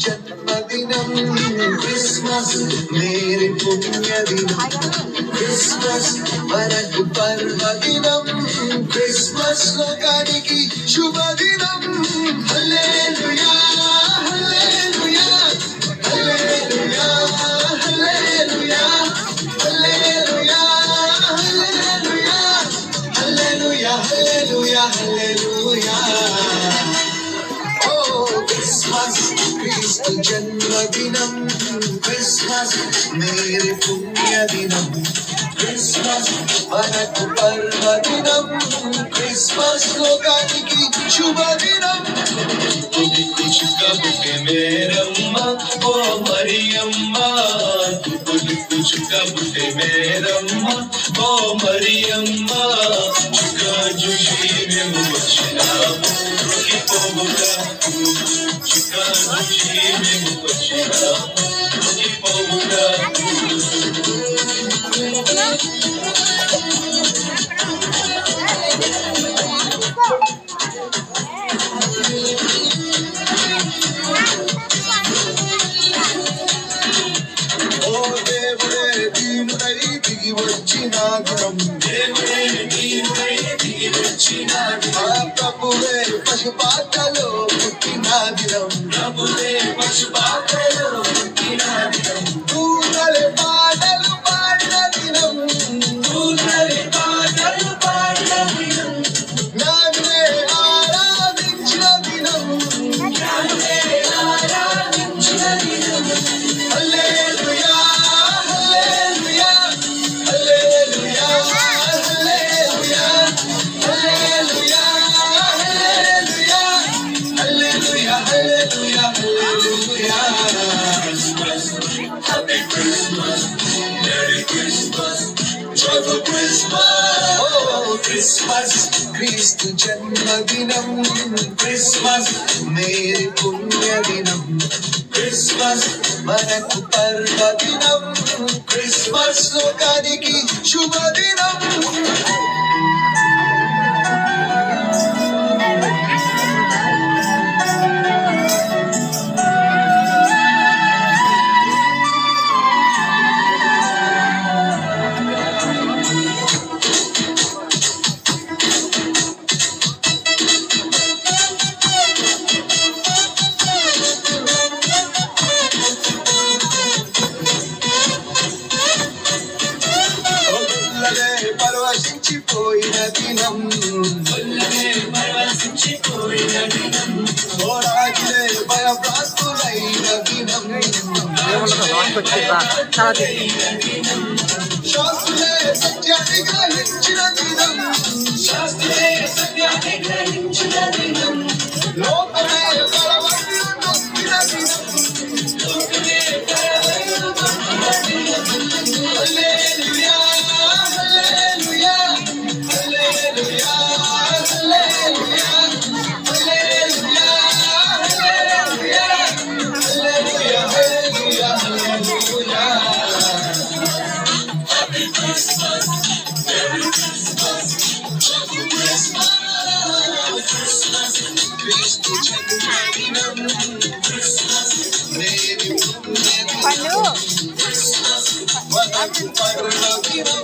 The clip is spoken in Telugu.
జన్మదినం క్రిస్మస్ మేరీ పుణ్యదినం క్రిస్మస్ మనకు పర్వదినం క్రిస్మస్ లోకానికి శుభదినం హల్లెలూయా హల్లెలూయా హల్లెలూయా హల్లెలూయా హల్లెలూయా హల్లెలూయా హల్లెలూయా హల్లెలూయా క్రిస్మస్ క్రీస్తు జన్మదినం క్రిస్మస్ మేరీ పుణ్యదినం క్రిస్మస్ మనకు పర్వదినం క్రిస్మస్ లోకానికి శుభదినం తుదికి చుక్కబుకే మేరమ్మ ఓ మరియమ్మ తుదికి చుక్కబుకే మేరమ్మ ఓ మరియమ్మ చుక్క చూసి మేము వచ్చినాము పోవుగా చుక్క చూసి మేము వచ్చినాము పోవుగా ప్రభువే పశుపాత్రలో పుట్టిన దినం ప్రభువే పశుపాత్రలో పుట్టిన దినం దూతలే పాటలు పాడిన దినం దూతలే పాటలు పాడిన దినం నాన్నే ఆరాధించిన దినం నాన్నే ఆరాధించిన దినం హల్లెలూయా హల్లెలూయా హల్లెలూయా హల్లెలూయా హల్లెలూయా హల్లెలూయా హల్లెలూయా హల్లెలూయా Happy Christmas, Merry Christmas, Joyful Christmas. Oh, Christmas, క్రీస్తు జన్మదినం క్రిస్మస్ మేరీ పుణ్యదినం క్రిస్మస్ మనకు పర్వదినం క్రిస్మస్ లోకానికి శుభదినం పరవశించిపోయిన దినం పరవశించిపోయిన దినం రాజులే భయభ్రాంతులైన దినం శాస్త్రులే సత్యాన్ని గ్రహించిన దినం శాస్త్రులే సత్యాన్ని గ్రహించిన దినం లోకమే కలవరలు నొక్కిన దినం లోకమే కలవరలు నొక్కిన దినం హల్లెలూయా హల్లెలూయా హల్లెలూయా హల్లెలూయా హల్లెలూయా హల్లెలూయా హల్లెలూయా హల్లెలూయా హల్లెలూయా Happy Christmas, Merry Christmas, Joyful Christmas, Christmas, క్రీస్తు జన్మదినం క్రిస్మస్ మేరీ పుణ్యదినం క్రిస్మస్ మనకు పర్వదినం